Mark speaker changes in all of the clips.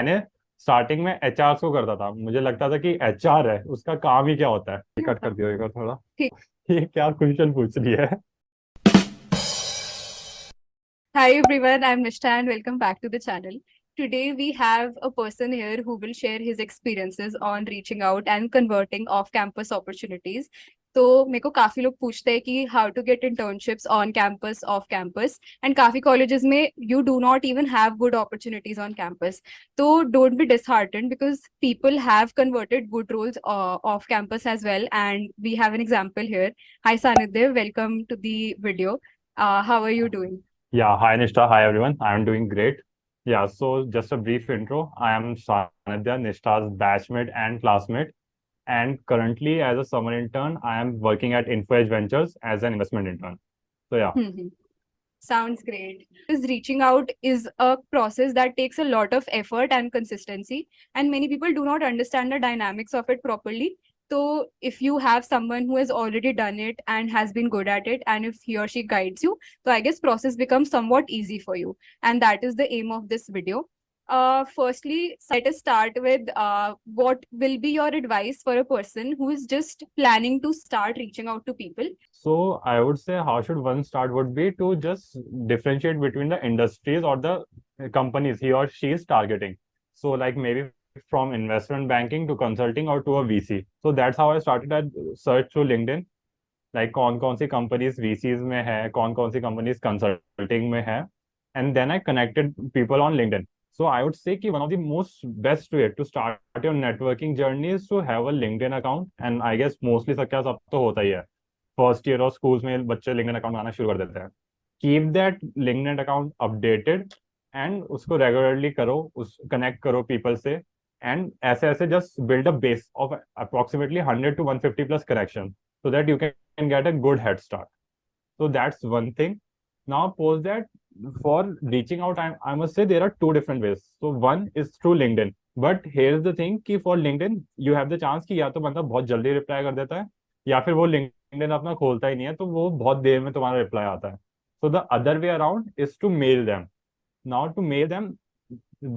Speaker 1: मैंने स्टार्टिंग में एचआर को करता था, मुझे लगता था कि एचआर है उसका काम ही क्या होता है। कट कर दियो एक बार थोड़ा।
Speaker 2: ठीक।
Speaker 1: ये क्या क्वेश्चन पूछ रही है।
Speaker 2: Hi everyone, I'm Nishta and welcome back to the channel. Today we have a person here who will share his experiences on reaching out and converting off-campus opportunities. तो मेरे को काफी लोग पूछते हैं कि how to get internships on campus, off campus, and काफी colleges में you do not even have good opportunities on campus. तो don't be disheartened because people have converted good roles off campus as well, and we have an example here. Hi Saanidhya, welcome to the video. How are you doing?
Speaker 1: Yeah, hi Nishta, hi everyone. I'm doing great. Yeah, so just a brief intro. I am Saanidhya, Nishta's batchmate and classmate, and currently as a summer intern, I am working at InfoEdge Ventures as an investment intern. So yeah.
Speaker 2: Sounds great. Because reaching out is a process that takes a lot of effort and consistency, and many people do not understand the dynamics of it properly. So, if you have someone who has already done it and has been good at it, and if he or she guides you, so I guess process becomes somewhat easy for you, and that is the aim of this video. Firstly, let us start with what will be your advice for a person who is just planning to start reaching out to people.
Speaker 1: So I would say how should one start would be to just differentiate between the industries or the companies he or she is targeting. So like maybe from investment banking to consulting or to a VC. So that's how I started at search through LinkedIn. Like कौन कौन सी companies VCs में है, कौन कौन सी companies consulting में है, and then I connected people on LinkedIn. So I would say कि one of the most best way to start your networking journey is to have a LinkedIn account. And I guess mostly सब तो होता ही है. First year और schools में बच्चे LinkedIn account बनाना शुरू कर देते हैं. Keep that LinkedIn account updated and उसको रेगुलरली करो, उस कनेक्ट करो पीपल से. एंड ऐसे ऐसे just build a base of approximately 100 to 150 plus connection so that you can get a good head start. So that's one thing. Now, post that for reaching out, I must say there are two different ways. So one is through LinkedIn. But here's the thing कि for LinkedIn you have the chance कि या तो बंदा बहुत जल्दी reply कर देता है, या फिर वो LinkedIn अपना खोलता ही नहीं है, तो वो बहुत देर में तुम्हारा रिप्लाई आता है. So the other way around is to mail them. Now to mail them,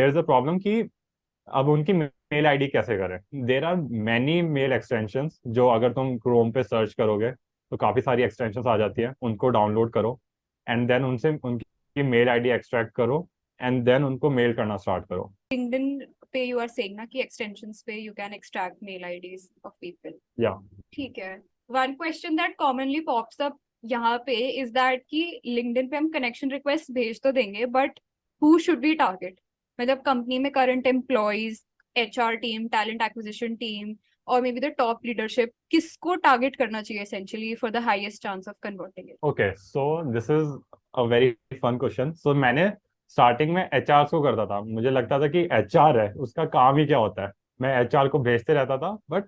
Speaker 1: there's a problem कि अब उनकी मेल आईडी कैसे करें. There are many mail extensions जो अगर तुम क्रोम पे सर्च करोगे तो काफी सारी एक्सटेंशंस आ जाती है, उनको डाउनलोड करो एंड देन उनसे उनकी मेल आईडी एक्सट्रैक्ट करो एंड देन उनको मेल करना स्टार्ट करो.
Speaker 2: LinkedIn पे you are saying ना कि extensions पे you can extract mail IDs of people.
Speaker 1: या
Speaker 2: ठीक है. One question that commonly pops up यहाँ पे is that कि LinkedIn पे हम connection request भेज तो देंगे, but who should we target? मतलब कंपनी में current employees, HR team, talent acquisition team, or maybe the top leadership, किसको target करना चाहिए essentially for the highest chance of converting it?
Speaker 1: Okay, so this is a very fun question. So मैंने starting में HR को करता था, मुझे लगता था कि एचआर है उसका काम ही क्या होता है. मैं एचआर को भेजते रहता था, बट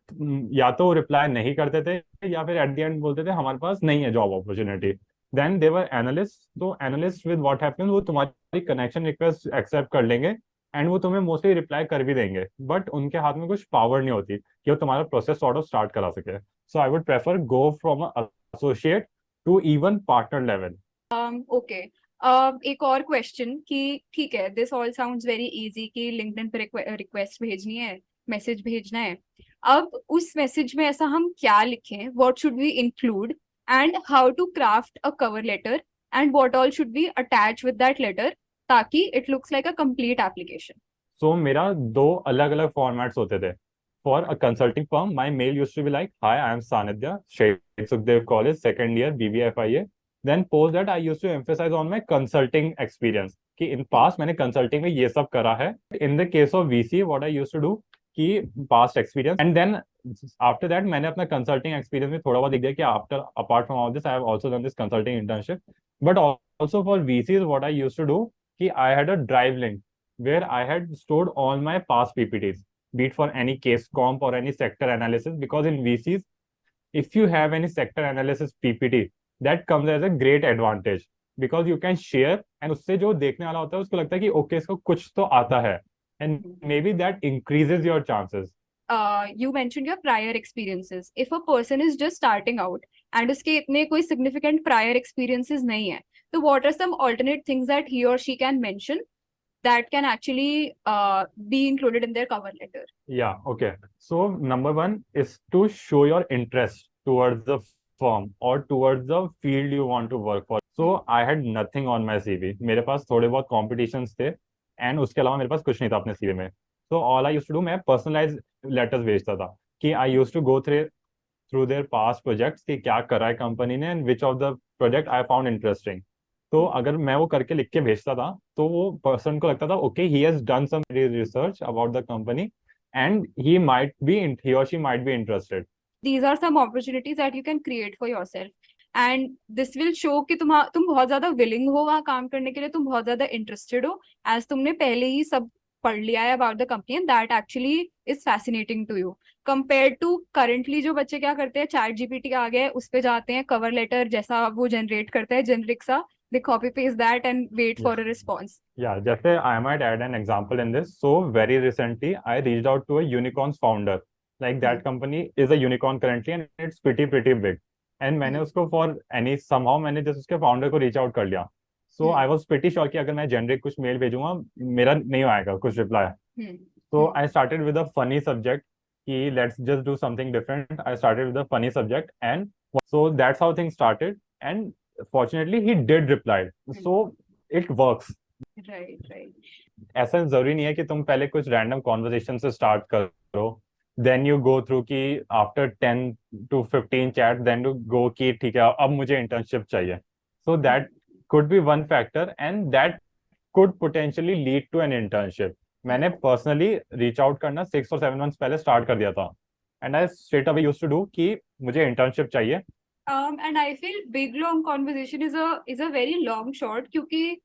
Speaker 1: या तो रिप्लाई नहीं करते थे या फिर एट द एंड बोलते थे हमारे पास नहीं है जॉब अपॉर्चुनिटी. देन देवर एनालिस्ट. तो एनालिस्ट विद व्हाट हैपेंस, वो तुम्हारी कनेक्शन रिक्वेस्ट एक्सेप्ट कर लेंगे एंड वो तुम्हें मोस्टली रिप्लाई कर भी देंगे, बट उनके हाथ में कुछ पावर नहीं होती कि वो तुम्हारा प्रोसेस सॉर्ट ऑफ स्टार्ट करा सके. So I would prefer go from associate to even partner level.
Speaker 2: Okay. एक और क्वेश्चन कि ठीक है, this all sounds very easy कि लिंक्डइन पे रिक्वेस्ट भेजनी है, मैसेज भेजना है. अब उस मैसेज में ऐसा हम क्या लिखें, what should we include, and how to craft a cover letter, and what all should we attach with that letter ताकि it looks like a complete application.
Speaker 1: So मेरा दो अलग अलग फॉर्मेट्स होते थे. For a consulting firm my mail used to be like, hi I am Sanidhya, Shaheed Sukhdev college, second year, BBFIA. Then post that I used to emphasise on my consulting experience कि in past मैंने consulting में ये सब करा है. In the case of VC what I used to do कि past experience, and then after that मैंने अपना कंसल्टिंग एक्सपीरियंस में थोड़ा बहुत लिख दिया कि after apart from all this I have also done this consulting internship. But also for VCs what I used to do कि I had a drive link where I had stored all my past PPTs, be it for any case comp or any sector analysis. Because in VCs, if you have any sector analysis PPT, that comes as a great advantage because you can share, and उससे जो देखने वाला होता है उसको लगता है कि okay इसको कुछ तो आता है, and maybe that increases your chances.
Speaker 2: You mentioned your prior experiences. If a person is just starting out and उसके इतने कोई significant prior experiences नहीं है, तो what are some alternate things that he or she can mention that can actually be included in their cover letter?
Speaker 1: Yeah, okay. So number one is to show your interest towards the firm or towards the field you want to work for. So I had nothing on my CV. मेरे पास थोड़े बहुत competitions थे and उसके अलावा मेरे पास कुछ नहीं था अपने CV में. So all I used to do, मैं personalized letters भेजता था कि I used to go through their past projects कि क्या करा है कंपनी ने and which of the project I found interesting. तो अगर मैं वो करके लिख के भेजता था तो वो पर्सन को लगता था okay he has done some research about the company and he or she might be interested.
Speaker 2: These are some opportunities that you can create for yourself, and this will show कि तुम बहुत ज्यादा willing हो वहाँ काम करने के लिए, तुम बहुत ज्यादा interested हो, as तुमने पहले ही सब पढ़ लिया है about the company, and that actually is fascinating to you compared to currently जो बच्चे क्या करते हैं, चैट जीपीटी आ गया है, उस पे जाते हैं, कवर लेटर जैसा वो जनरेट करता है जेनरिक सा, they copy paste that and wait for a response.
Speaker 1: Yeah, जैसे I might add an example in this. So very recently I reached out to a unicorn's founder. Like that company is a unicorn currently and it's pretty big. And मैंने उसको for any somehow मैंने just उसके founder को reach out कर लिया. So I was pretty sure कि अगर मैं generic कुछ mail भेजूंगा मेरा नहीं आएगा कुछ reply. So I started with a funny subject कि let's just do something different. I started with a funny subject and so that's how things started. And fortunately he did reply. So it works.
Speaker 2: Right.
Speaker 1: ऐसा जरूरी नहीं है कि तुम पहले कुछ random conversation से स्टार्ट करो देन यू गो थ्रू कि after 10 to 15 chat then you go कि ठीक है अब मुझे इंटर्नशिप चाहिए. So that could be one factor and that could potentially lead to an internship. मैंने पर्सनली रीच आउट करना 6 or 7 months पहले स्टार्ट कर दिया था and I straight away used to do कि मुझे इंटर्नशिप चाहिए.
Speaker 2: And I feel big long conversation is a very long shot, क्योंकि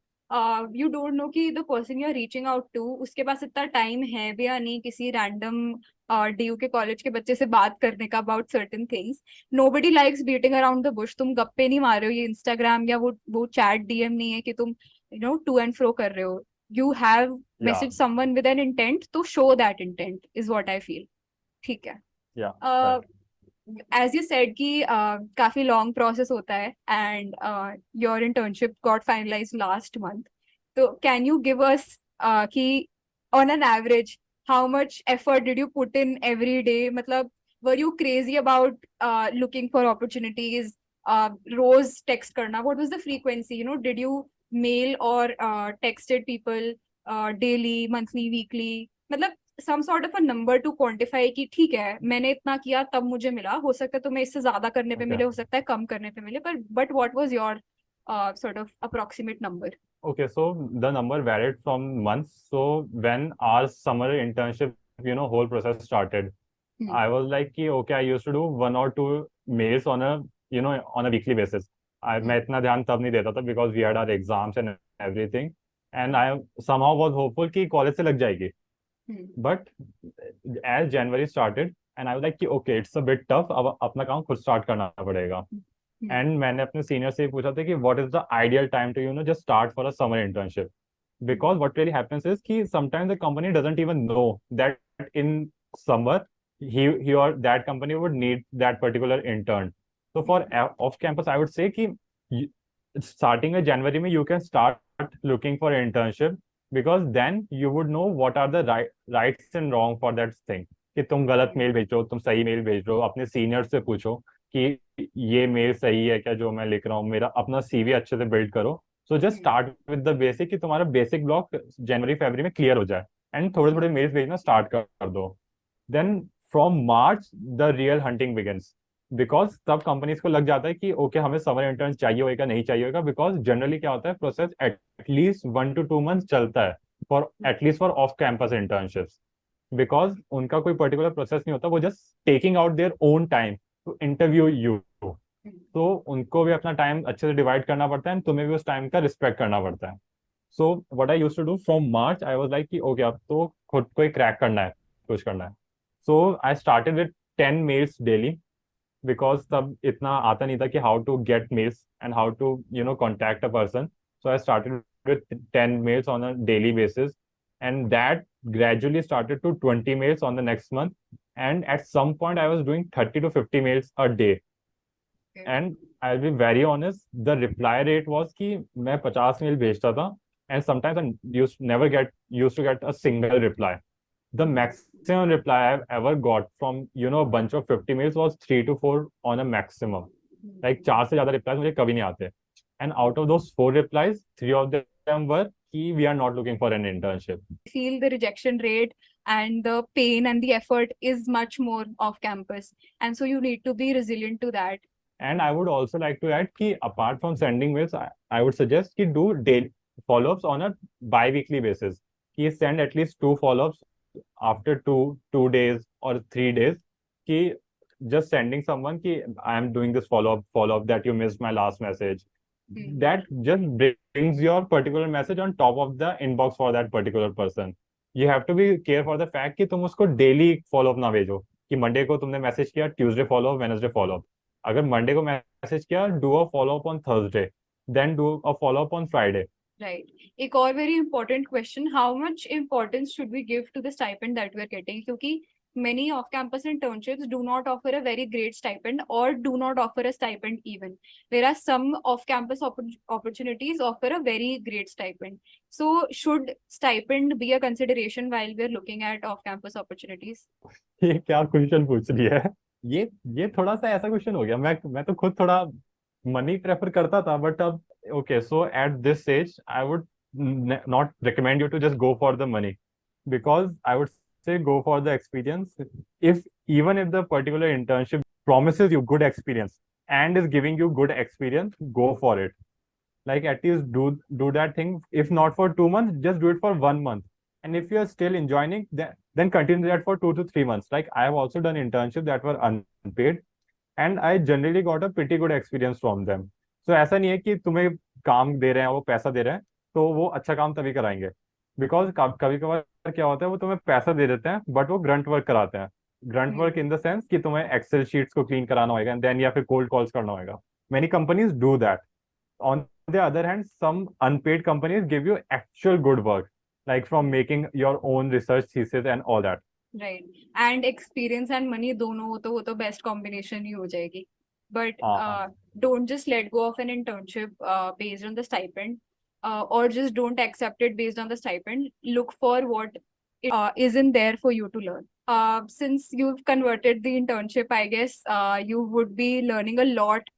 Speaker 2: you don't know कि the person you're reaching out to उसके पास इतना टाइम है भी या नहीं किसी रैंडम डीयू के कॉलेज के बच्चे से बात करने का about certain things. Nobody likes beating around the bush. तुम गप्पे नहीं मार रहे हो, ये इंस्टाग्राम या वो चैट डीएम नहीं है कि तुम टू एंड फ्रो कर रहे हो. You have messaged someone with an intent, तो show that intent is what I feel. ठीक है.
Speaker 1: Yeah.
Speaker 2: As you said कि काफी long process होता है and your internship got finalized last month. So can you give us कि on an average how much effort did you put in every day? मतलब were you crazy about looking for opportunities? Rose text करना, what was the frequency? Did you mail or texted people daily, monthly, weekly? मतलब some sort of a number to quantify कि ठीक है मैंने इतना किया तब मुझे मिला, हो सकता है तुम्हें इससे ज्यादा करने पे मिले, हो सकता है कम करने पे मिले, पर but what was your sort of approximate number?
Speaker 1: Okay, so the number varied from months. So when our summer internship, whole process started, I was like, okay, I used to do 1 or 2 mails on a weekly basis. मैं इतना ध्यान तब नहीं देता था because we had our exams and everything, and I somehow was hopeful कि college से लग जाएगी. But as January started, and I was like, okay, it's a bit tough. अब अपना काम खुद start करना पड़ेगा. एंड मैंने अपने सीनियर से पूछा था कि what is the ideal time to just start for a summer internship because what really happens is that sometimes the company doesn't even know that in summer he or that company would need that particular intern. So for off campus I would say कि starting in January में you can start looking for internship because then you would know what are the rights and wrong for that thing. कि तुम गलत mail भेज रहे हो, तुम सही मेल भेज रहे हो, अपने सीनियर से पूछो कि ये मेल सही है क्या जो मैं लिख रहा हूँ, मेरा अपना सीवी अच्छे से बिल्ड करो. So just start with the basic कि तुम्हारा बेसिक ब्लॉक जनवरी फरवरी में क्लियर हो जाए एंड थोड़े थोड़े मेल्स भेजना स्टार्ट कर दो. Then from March the real hunting begins because तब कंपनीज को लग जाता है कि ओके हमें समर इंटर्न चाहिए होगा नहीं चाहिए होगा बिकॉज जनरली क्या होता है प्रोसेस एटलीस्ट 1 to 2 months चलता है for at least for off campus internships because उनका कोई पर्टिकुलर प्रोसेस नहीं होता, वो just taking out their own time to interview you. तो उनको भी अपना टाइम अच्छे से डिवाइड करना पड़ता है, तुम्हें भी उस टाइम का रिस्पेक्ट करना पड़ता है. So what I used to do from March I was like कि ओके अब तो खुद को ही क्रैक करना है, कुछ करना है. So I started with 10 mails daily because तब इतना आता नहीं था कि how to get mails and how to contact a person. So I started with 10 mails on a daily basis and that gradually started to 20 mails on the next month, and at some point I was doing 30 to 50 mails a day. And I'll be very honest, the reply rate was कि मैं 50 mail भेजता था and sometimes I used to get a single reply. The maximum reply I've ever got from a bunch of 50 mails was 3 to 4 on a maximum. Like चार से ज्यादा replies मुझे कभी नहीं आते. And out of those 4 replies, 3 of them were कि we are not looking for an internship.
Speaker 2: Feel the rejection rate and the pain and the effort is much more off campus, and so you need to be resilient to that.
Speaker 1: And I would also like to add कि apart from sending mails, I would suggest कि do daily follow-ups on a bi-weekly basis. कि send at least 2 follow-ups after two days or 3 days. कि just sending someone कि I am doing this follow-up that you missed my last message. That just brings your particular message on top of the inbox for that particular person. You have to be care for the fact कि तुम उसको daily follow-up ना भेजो कि Monday को तुमने message किया, Tuesday follow up, Wednesday follow up. अगर मंडे को मैसेज किया, do a follow up on Thursday, then do a follow up on Friday.
Speaker 2: Right. एक और very important question, how much importance should we give to the stipend that we are getting? क्योंकि many off-campus internships do not offer a very great stipend or do not offer a stipend even. Whereas some off-campus opportunities offer a very great stipend. So should stipend be a consideration while we're looking at off-campus opportunities?
Speaker 1: ये क्या question पूछ रही है? ये थोड़ा सा ऐसा question हो गया. मैं तो खुद थोड़ा मनी प्रेफर करता था, बट अब okay, so at this stage I would not recommend you to just go for the money, because I would say go for the experience. If even if the particular internship promises you good experience and is giving you good experience, go for it. Like at least do that thing. If not for 2 months, just do it for 1 month. And if you are still enjoying it, then continue that for 2 to 3 months. Like I have also done internships that were unpaid, and I generally got a pretty good experience from them. So ऐसा नहीं है कि तुम्हें काम दे रहे हैं, वो पैसा दे रहे हैं तो वो अच्छा काम तभी कराएंगे. बिकॉज कभी कभार क्या होता है, वो तुम्हें पैसा दे देते हैं बट वो ग्रंट वर्क कराते हैं. Grunt work in the sense कि तुम्हें एक्सेल शीट्स को क्लीन कराना होगा एंड देन या फिर कोल्ड कॉल्स करना होगा. Many companies do that. On the other hand, some unpaid companies give you actual good work, like from making your own research thesis and all that.
Speaker 2: Right. And experience and money दोनों हो तो वो तो best combination ही हो जाएगी. But don't just let go of an internship based on the stipend, or just don't accept it based on the stipend. Look for what isn't there for you to learn. Since you've converted the internship, I guess you would be learning a lot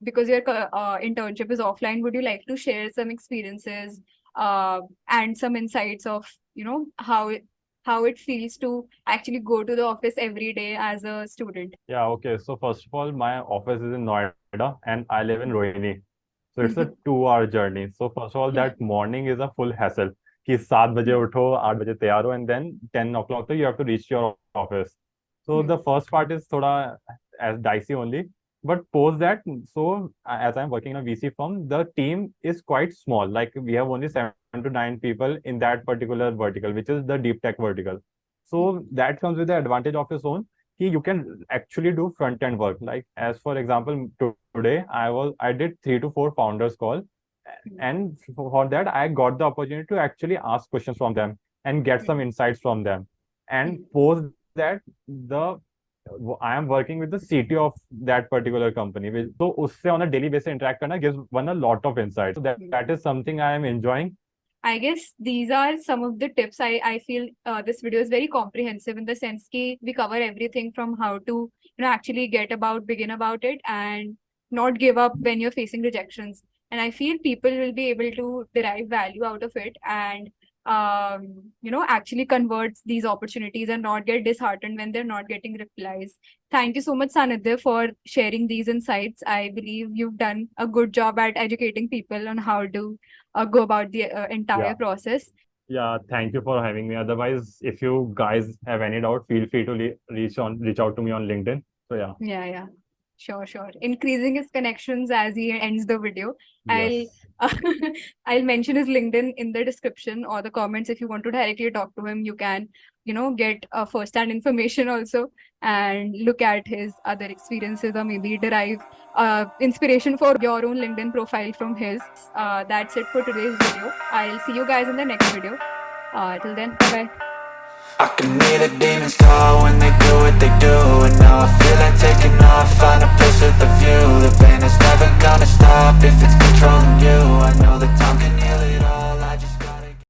Speaker 2: because your internship is offline. Would you like to share some experiences and some insights of how it feels to actually go to the office every day as a student?
Speaker 1: Yeah, okay. So first of all, my office is in Noida and I live in Rohini. So it's a 2 hour journey. So first of all, that morning is a full hassle. कि 7 बजे उठो, 8 बजे तैयार हो, and then 10 o'clock तो you have to reach your office. So the first part is थोड़ा as dicey only. But post that, so as I'm working in a VC firm, the team is quite small. Like we have only 7 to 9 people in that particular vertical, which is the deep tech vertical. So that comes with the advantage of its own. You can actually do front end work. Like as for example, today I did 3 to 4 founders call, and for that I got the opportunity to actually ask questions from them and get some insights from them. And post that, I am working with the CTO of that particular company. So usse on a daily basis interact karna gives one a lot of insights. So that is something I am enjoying.
Speaker 2: I guess these are some of the tips. I feel this video is very comprehensive in the sense that we cover everything from how to actually begin about it and not give up when you're facing rejections. And I feel people will be able to derive value out of it and actually convert these opportunities and not get disheartened when they're not getting replies. Thank you so much, Saanidhya, for sharing these insights. I believe you've done a good job at educating people on how to go about the entire process.
Speaker 1: Yeah, thank you for having me. Otherwise, if you guys have any doubt, feel free to reach out to me on LinkedIn. So
Speaker 2: yeah. Sure. Increasing his connections as he ends the video.
Speaker 1: Yes.
Speaker 2: I'll mention his LinkedIn in the description or the comments. If you want to directly talk to him, you can, get first-hand information also and look at his other experiences or maybe derive inspiration for your own LinkedIn profile from his. That's it for today's video. I'll see you guys in the next video. Till then, bye-bye.
Speaker 3: I can hear the demons call when they do what they do. And now I feel like taking off, find a place with a view. The pain is never gonna